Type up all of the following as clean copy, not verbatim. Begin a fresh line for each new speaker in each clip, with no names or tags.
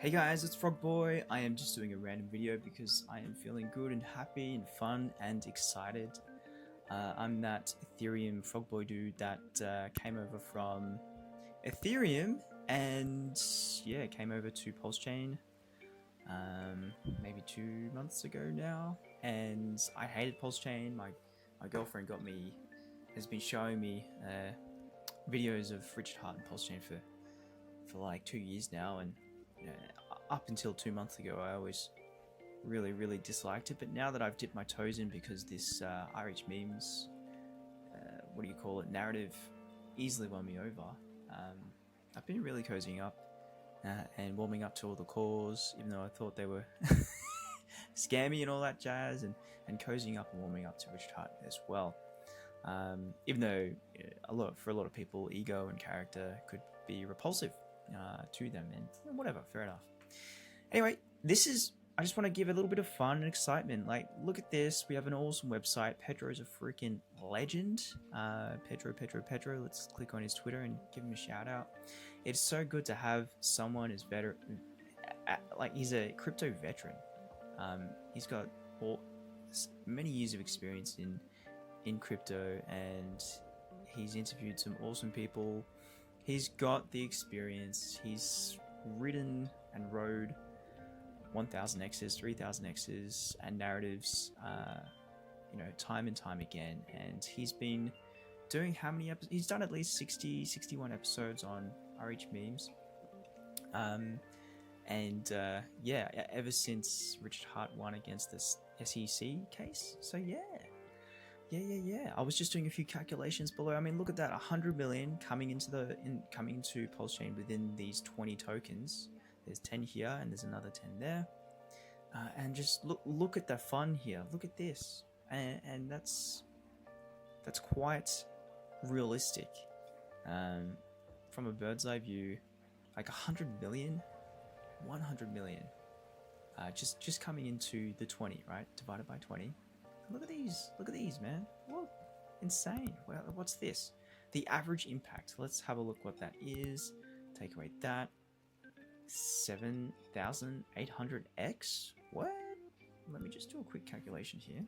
Hey guys, it's Frog Boy. I am just doing a random video because I am feeling good and happy and fun and excited. I'm that Ethereum Frog Boy dude that came over from Ethereum and yeah, came over to Pulse Chain maybe 2 months ago now. And I hated Pulse Chain. My girlfriend has been showing me videos of Richard Heart and Pulse Chain for like 2 years now, and up until 2 months ago, I always really disliked it. But now that I've dipped my toes in because this RH memes, what do you call it, narrative easily won me over, I've been really cozying up and warming up to all the cores, even though I thought they were scammy and all that jazz, and cozying up and warming up to Richard Hart as well. Even though for a lot of people, ego and character could be repulsive to them, and whatever, fair enough. Anyway, I just want to give a little bit of fun and excitement. Like, look at this. We have an awesome website. Pedro's a freaking legend. Pedro. Let's click on his Twitter and give him a shout out. It's so good to have someone as veteran, like he's a crypto veteran. He's got many years of experience in crypto, and he's interviewed some awesome people. He's got the experience. He's ridden and rode 1000x's, 3000x's, and narratives, time and time again. And he's been doing how many episodes? He's done at least 60, 61 episodes on RH memes. Ever since Richard Hart won against this SEC case. So yeah. I was just doing a few calculations below. I mean, look at that, 100 million coming into Pulse Chain within these 20 tokens. There's 10 here, and there's another 10 there. And just look at the fun here. Look at this, and that's quite realistic. From a bird's eye view, like 100 million, just coming into the 20, right? Divided by 20. Look at these, man. Whoa, insane. Well, what's this? The average impact. Let's have a look what that is. Take away that. 7,800x? What? Let me just do a quick calculation here.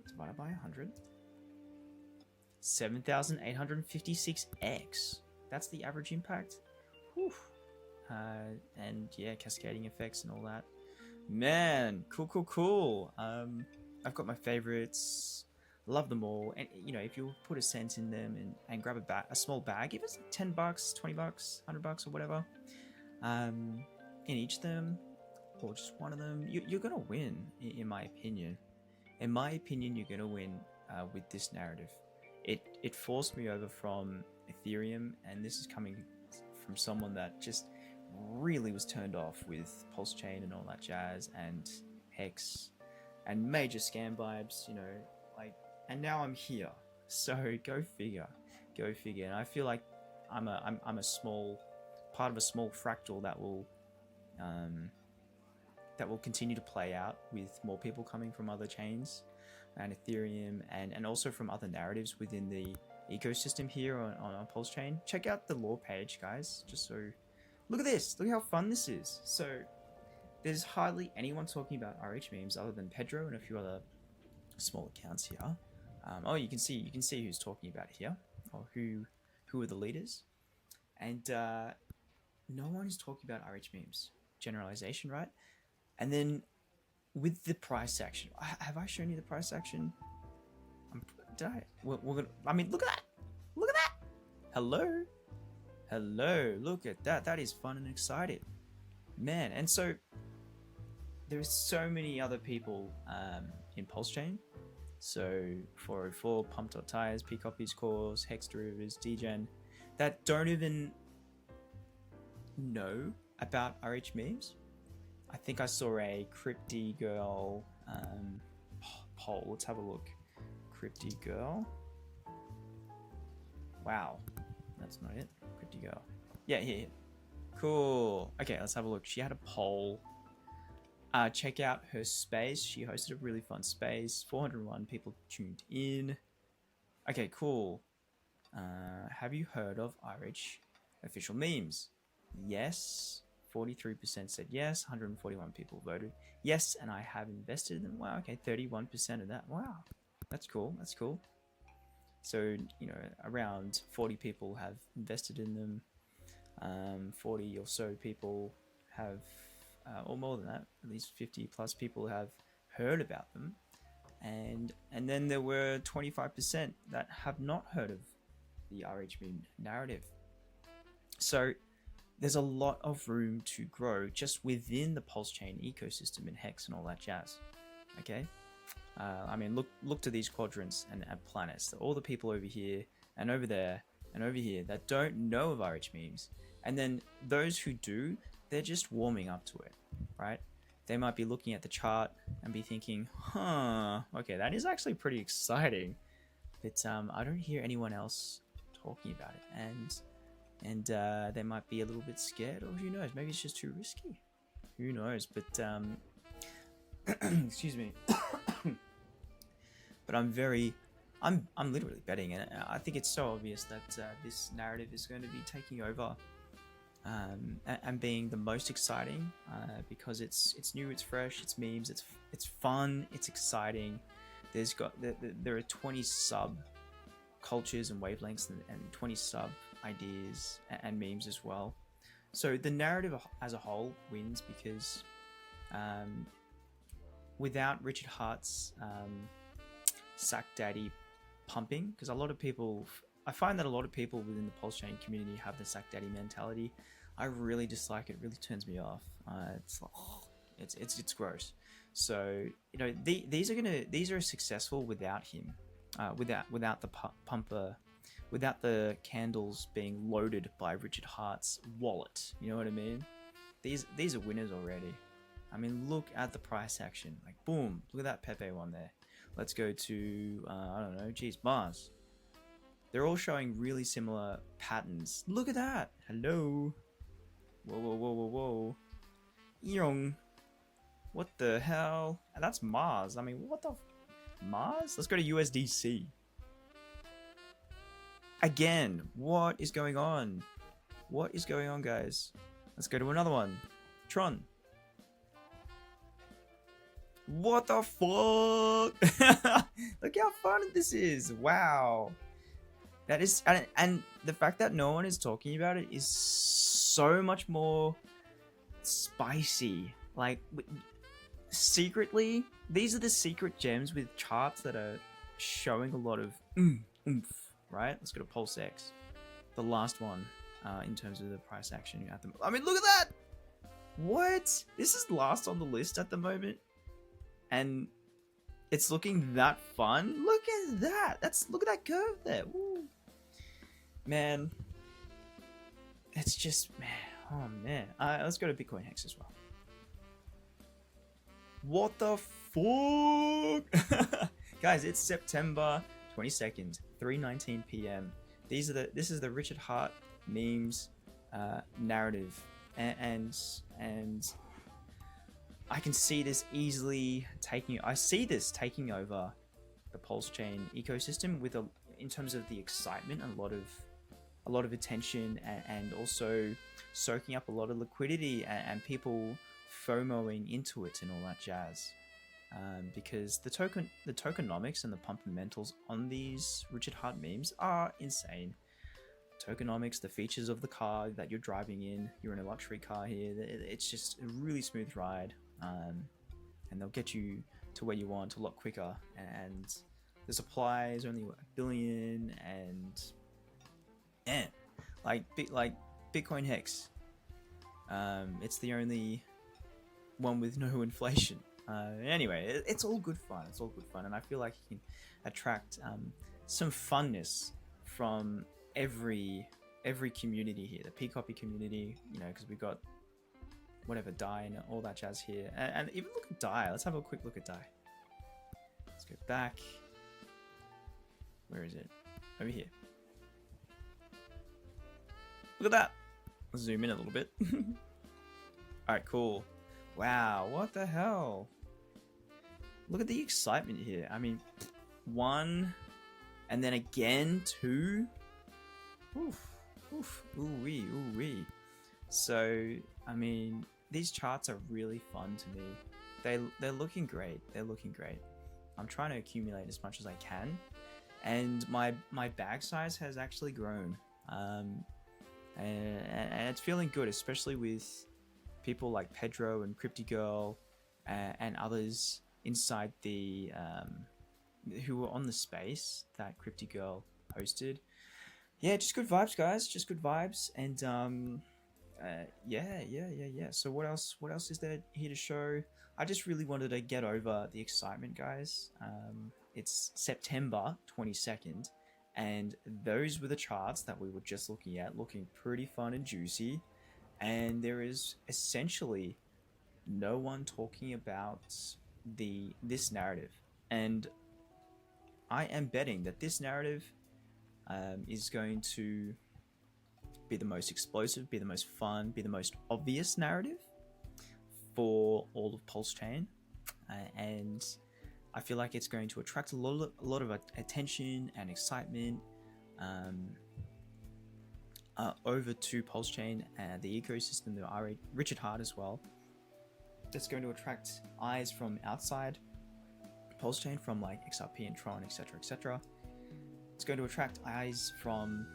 Divided by 100. 7,856x. That's the average impact. Whew. And yeah, cascading effects and all that. Man, cool. I've got my favorites, love them all, and if you put a cent in them and grab a small bag, if it's like $10, $20, $100 or whatever, in each of them, or just one of them, you're gonna win, in my opinion. In my opinion, you're gonna win with this narrative. It forced me over from Ethereum, and this is coming from someone that just really was turned off with Pulse Chain and all that jazz, and Hex, and major scam vibes, and now I'm here. So go figure. And I feel like I'm a small part of a small fractal that will continue to play out with more people coming from other chains and Ethereum, and also from other narratives within the ecosystem here on Pulse Chain. Check out the lore page, guys. Look at this. Look how fun this is. So there's hardly anyone talking about RH memes other than Pedro and a few other small accounts here. You can see who's talking about it here, or who are the leaders, and no one is talking about RH memes. Generalization, right? And then with the price action, have I shown you the price action? Did I? We're gonna. I mean, look at that! Look at that! Hello. Look at that. That is fun and exciting, man. And so there's so many other people in Pulse Chain. So 404, Pump.tires, P-Copies, Cores, Hex Derivatives, Degen, that don't even know about RH memes. I think I saw a Crypty Girl poll. Let's have a look. Crypty Girl. Wow. That's not it. Crypty Girl. Yeah, here. Cool. Okay, let's have a look. She had a poll. Check out her space. She hosted a really fun space. 401 people tuned in. Okay, cool. Have you heard of RH official memes? Yes. 43% said yes, 141 people voted yes, and I have invested in them. Wow, okay, 31% of that. Wow, that's cool. That's cool. So, you know, around 40 people have invested in them. 40 or so people have, or more than that, at least 50 plus people have heard about them. And then there were 25% that have not heard of the RHB narrative. So there's a lot of room to grow just within the pulse chain ecosystem and Hex and all that jazz. Okay, I mean, look to these quadrants and planets. All the people over here and over there and over here that don't know of RH memes, and then those who do, they're just warming up to it, right? They might be looking at the chart and be thinking, huh, okay, that is actually pretty exciting, but I don't hear anyone else talking about it, and they might be a little bit scared, or who knows, maybe it's just too risky. Who knows? But excuse me. But I'm literally betting, and I think it's so obvious that this narrative is going to be taking over and being the most exciting because it's new, it's fresh, it's memes, it's fun, it's exciting. There are 20 sub cultures and wavelengths and 20 sub ideas and memes as well. So the narrative as a whole wins because without Richard Hart's Sack Daddy pumping, because I find that a lot of people within the Pulse Chain community have the Sack Daddy mentality. I really dislike it. It really turns me off. It's like, it's gross. So, you know, these are successful without him, without the pumper, without the candles being loaded by Richard Hart's wallet. You know what I mean? These are winners already. I mean, look at the price action. Like, boom, look at that Pepe one there. Let's go to, I don't know, geez, Mars. They're all showing really similar patterns. Look at that. Hello. Whoa, whoa, whoa, whoa, whoa. Yong. What the hell? And that's Mars. I mean, what the... Mars? Let's go to USDC. Again, what is going on? What is going on, guys? Let's go to another one. Tron. What the fuck? Look how fun this is. Wow. That is, and the fact that no one is talking about it is so much more spicy. Like, secretly, these are the secret gems with charts that are showing a lot of oomph, right? Let's go to Pulse X, the last one in terms of the price action at the. I mean, look at that! What? This is last on the list at the moment, and it's looking that fun. Look at that! Look at that curve there. Woo. Man, it's just, man, oh man. Let's go to Bitcoin Hex as well. What the fuck? Guys, it's September 22nd, 3:19 p.m. This is the Richard Hart memes narrative, and I can see this easily taking over the Pulse Chain ecosystem in terms of the excitement and a lot of attention, and also soaking up a lot of liquidity and people FOMOing into it and all that jazz. Because the tokenomics and the fundamentals on these Richard Hart memes are insane. Tokenomics, the features of the car that you're driving in, you're in a luxury car here, it's just a really smooth ride, and they'll get you to where you want a lot quicker, and the supply is only 1 billion, and like Bitcoin Hex, it's the only one with no inflation. Anyway, it's all good fun. It's all good fun, and I feel like you can attract some funness from every community here. The P-Copy community, you know, because we got whatever Dai and all that jazz here, and even look at Dai. Let's have a quick look at Dai. Let's go back. Where is it? Over here. Look at that. Let's zoom in a little bit. All right, cool. Wow, what the hell? Look at the excitement here. I mean, 1, and then again 2. Oof, oof, ooh wee, ooh wee. So, I mean, these charts are really fun to me. They're looking great. They're looking great. I'm trying to accumulate as much as I can, and my bag size has actually grown. Um, and it's feeling good, especially with people like Pedro and Crypty Girl and others inside the who were on the space that Crypty Girl hosted. Yeah, just good vibes, guys. Just good vibes, and yeah. So what else? What else is there here to show? I just really wanted to get over the excitement, guys. It's September 22nd, and those were the charts that we were just looking at, looking pretty fun and juicy. And there is essentially no one talking about this narrative, and I am betting that this narrative is going to be the most explosive, be the most fun, be the most obvious narrative for all of Pulse Chain, and I feel like it's going to attract a lot of attention and excitement over to Pulse Chain and the ecosystem, the Richard Hart as well. That's going to attract eyes from outside Pulse Chain, from like XRP and Tron, etc., etc. It's going to attract eyes from,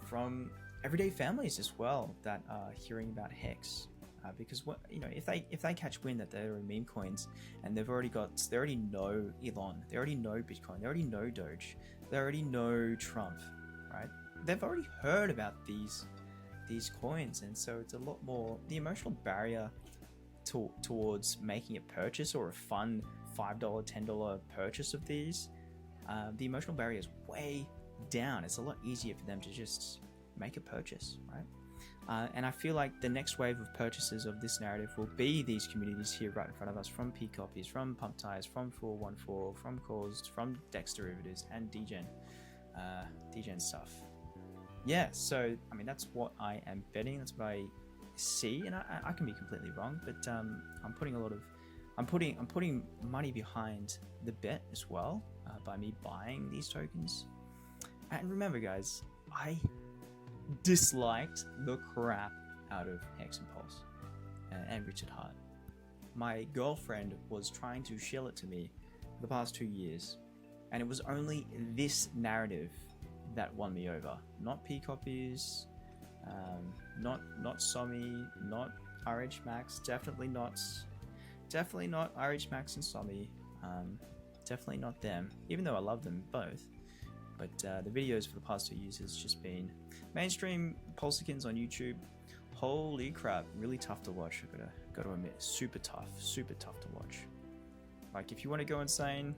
from everyday families as well that are hearing about Hex, because what if they catch wind that there are meme coins and they already know Elon, they already know Bitcoin, they already know Doge, they already know Trump, right? They've already heard about these coins, and so it's a lot more. The emotional barrier towards making a purchase or a fun $5, $10 purchase of these, the emotional barrier is way down. It's a lot easier for them to just make a purchase, right? And I feel like the next wave of purchases of this narrative will be these communities here right in front of us, from P Copies, from Pump Ties, from 414, from Caused, from Dex Derivatives, and Degen stuff. Yeah, so I mean that's what I am betting. That's what I see, and I can be completely wrong, but I'm putting money behind the bet as well, by me buying these tokens. And remember, guys, I disliked the crap out of Hex and Pulse and Richard Hart. My girlfriend was trying to shill it to me for the past 2 years, and it was only this narrative that won me over. Not P Copies, not Somi, not RH Max, definitely not RH Max and Somi, definitely not them, even though I love them both. But the videos for the past 2 years has just been mainstream Pulsicans on YouTube. Holy crap, really tough to watch. I gotta admit, super tough to watch. Like, if you want to go insane,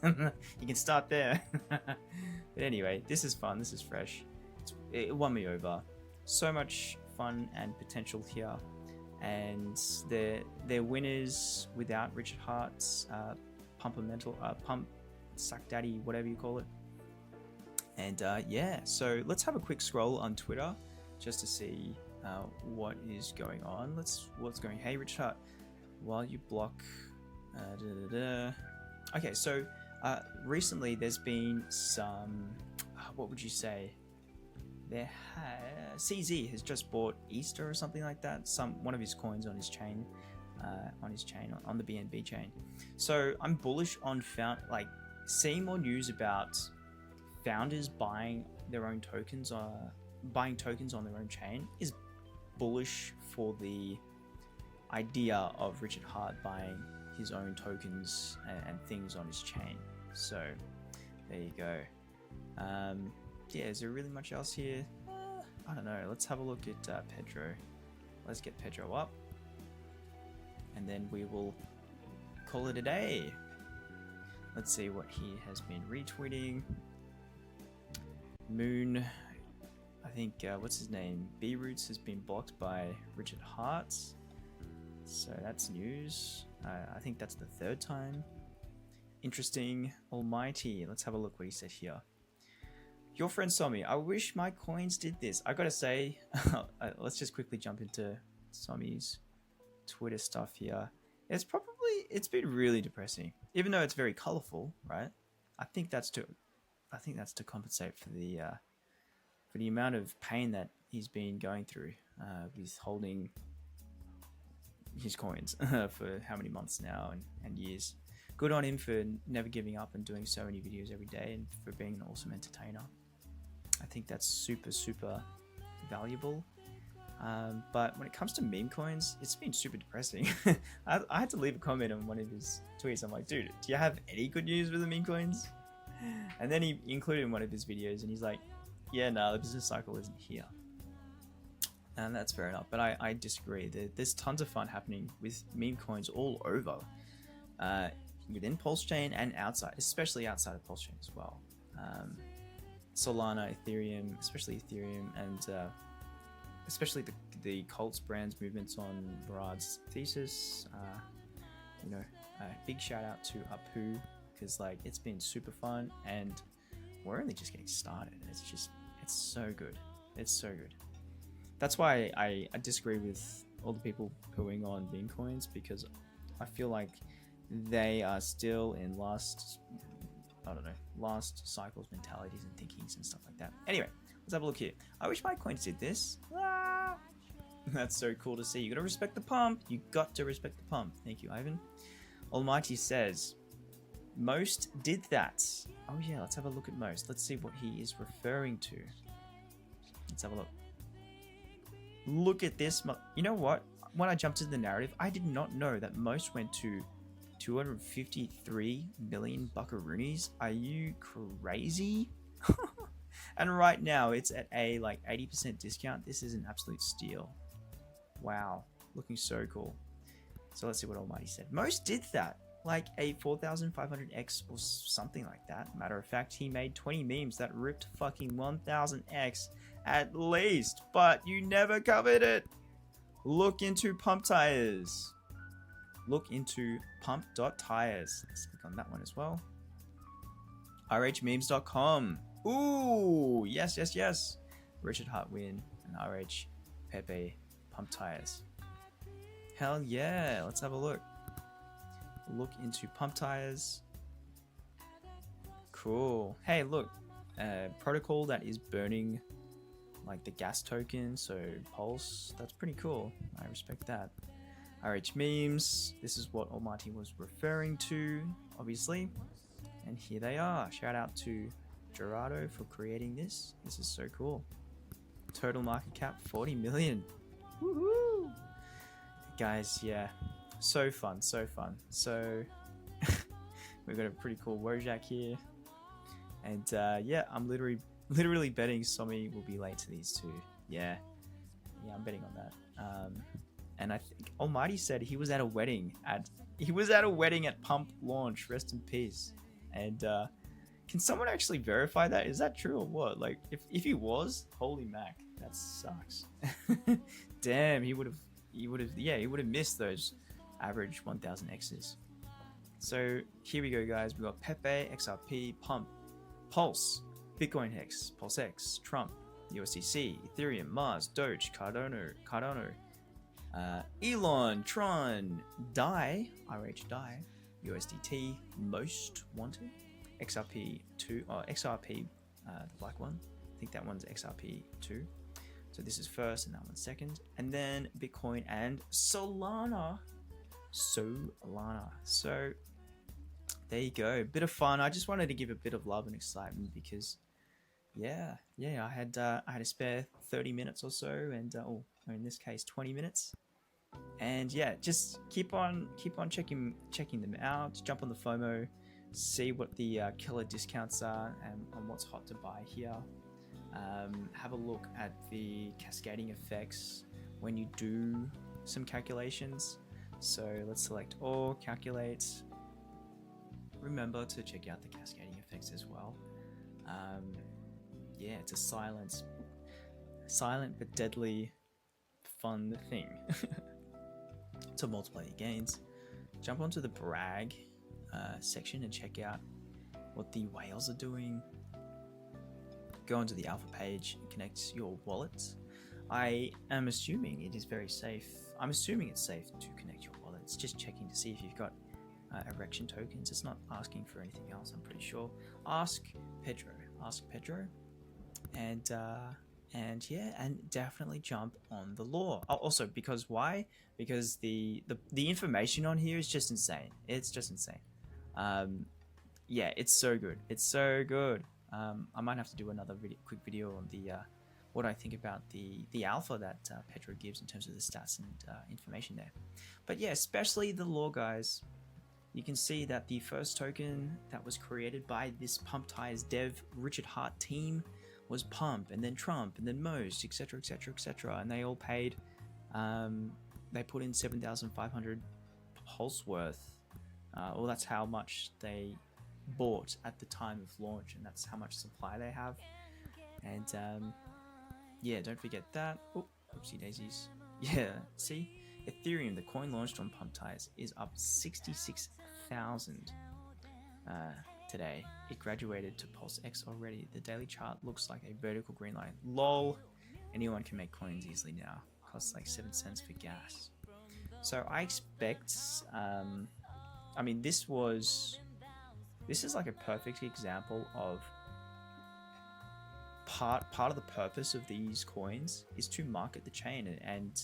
you can start there. But anyway, this is fun, this is fresh. It won me over. So much fun and potential here, and they're winners without Richard Hart's pump suck daddy, whatever you call it. And yeah, so let's have a quick scroll on Twitter just to see what is going on. What's going? Hey, Richard Hart, while you block. Okay, so recently there's been some. What would you say? CZ has just bought Easter or something like that. One of his coins on his chain, on the BNB chain. So I'm bullish on seeing more news about founders buying their own tokens, buying tokens on their own chain is bullish for the idea of Richard Hart buying his own tokens and things on his chain. So there you go. Yeah, is there really much else here? I don't know. Let's have a look at Pedro. Let's get Pedro up, and then we will call it a day. Let's see what he has been retweeting. Moon, I think, what's his name? B-Roots has been blocked by Richard Hart. So that's news. I think that's the third time. Interesting. Almighty. Let's have a look what he said here. Your friend saw me. I wish my coins did this. I gotta say, let's just quickly jump into Somi's Twitter stuff here. It's been really depressing, even though it's very colorful, right? I think that's to compensate for the for the amount of pain that he's been going through with holding his coins for how many months now and years. Good on him for never giving up and doing so many videos every day, and for being an awesome entertainer. I think that's super, super valuable. But when it comes to meme coins, it's been super depressing. I had to leave a comment on one of his tweets. I'm like, dude, do you have any good news with the meme coins? And then he included in one of his videos, and he's like, yeah, no, the business cycle isn't here. And that's fair enough, but I disagree. There's tons of fun happening with meme coins all over, within Pulse Chain and outside, especially outside of Pulse Chain as well. Solana, Ethereum, especially Ethereum, and especially the Cults brands movements on Barad's thesis. Big shout out to Apu, because like it's been super fun, and we're only just getting started. It's so good. It's so good. That's why I disagree with all the people pooing on meme coins, because I feel like they are still in last cycles mentalities and thinkings and stuff like that. Anyway, let's have a look here. I wish my coins did this. Ah! That's so cool to see. You gotta respect the pump. You got to respect the pump. Thank you, Ivan. Almighty says, most did that. Oh yeah, let's have a look at most. Let's see what he is referring to. Let's have a look. Look at this. You know what? When I jumped into the narrative, I did not know that most went to 253 million buckaroonies. Are you crazy? And right now it's at a like 80% discount. This is an absolute steal. Wow, looking so cool. So let's see what Almighty said. Most did that, like a 4,500x or something like that. Matter of fact, he made 20 memes that ripped fucking 1,000x at least, but you never covered it. Look into Pump Tires. Look into pump.tires. Let's click on that one as well. rhmemes.com. Ooh, yes, yes, yes. Richard Hartwin and RH Pepe Pump Tires. Hell yeah. Let's have a look. Look into Pump Tires. Cool. Hey, look. Protocol that is burning like the gas token, so Pulse. That's pretty cool. I respect that. RH Memes. This is what Almighty was referring to, obviously. And here they are. Shout out to Gerardo for creating this. This is so cool. Total market cap 40 million. Woohoo! Guys, yeah. So fun, so fun. So we've got a pretty cool Wojak here. And yeah, I'm literally betting Somi will be late to these two. Yeah, I'm betting on that. And I think Almighty said he was at a wedding at Pump launch. Rest in peace. And can someone actually verify that? Is that true or what? Like, if he was, holy mac, that sucks. Damn, he would have missed those average 1,000 X's. So here we go, guys. We got Pepe, XRP, Pump, Pulse, Bitcoin Hex, Pulse X, Trump, USDC, Ethereum, Mars, Doge, Cardano, Elon, Tron, DAI, RH DAI, USDT, Most Wanted, XRP2, XRP, the black one. I think that one's XRP2. So this is first and that one's second. And then Bitcoin and Solana. So there you go. Bit of fun. I just wanted to give a bit of love and excitement because yeah, I had a spare 30 minutes or so, and or in this case 20 minutes. And yeah, just keep on checking them out. Jump on the FOMO, see what the killer discounts are and on what's hot to buy here. Have a look at the cascading effects when you do some calculations. So let's select all, calculate. Remember to check out the cascading effects as well. Yeah, it's a silent but deadly fun thing to multiply your gains. Jump onto the brag section and check out what the whales are doing. Go onto the alpha page and connect your wallet. I am assuming it is very safe. I'm assuming it's safe to connect your wallet. It's just checking to see if you've got erection tokens. It's not asking for anything else, I'm pretty sure. Ask Pedro. And yeah, and definitely jump on the lore. Oh, also, because why? Because the information on here is just insane. It's just insane. Um, yeah, it's so good. It's so good. I might have to do another quick video on the what I think about the alpha that Pedro gives in terms of the stats and information there. But yeah, especially the lore, guys. You can see that the first token that was created by this Pump Tires dev Richard Hart team was Pump, and then Trump, and then Most, etc, etc, etc, and they all paid. They put in 7,500 pulse worth. Well, that's how much they bought at the time of launch, and that's how much supply they have. And yeah, don't forget that. Oh, oopsie daisies. Yeah, see, Ethereum, the coin launched on Pump Tires, is up 66,000 today. It graduated to Pulse X already. The daily chart looks like a vertical green line. Lol. Anyone can make coins easily now. Costs like 7 cents for gas. So I expect. I mean, this is like a perfect example of part of the purpose of these coins is to market the chain and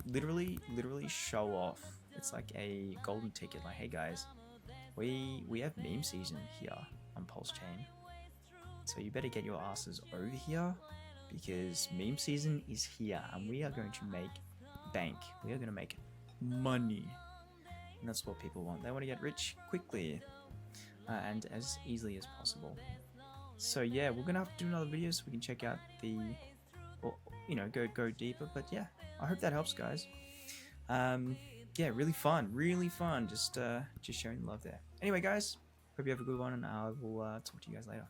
literally show off. It's like a golden ticket, like, hey guys, we have meme season here on Pulse Chain, so you better get your asses over here because meme season is here and we are going to make bank. We are going to make money, and that's what people want. They want to get rich quickly and as easily as possible. So yeah, we're gonna have to do another video so we can check out the, or, you know, go deeper. But yeah, I hope that helps, guys. Yeah, really fun, just sharing the love there. Anyway, guys, hope you have a good one, and I will talk to you guys later.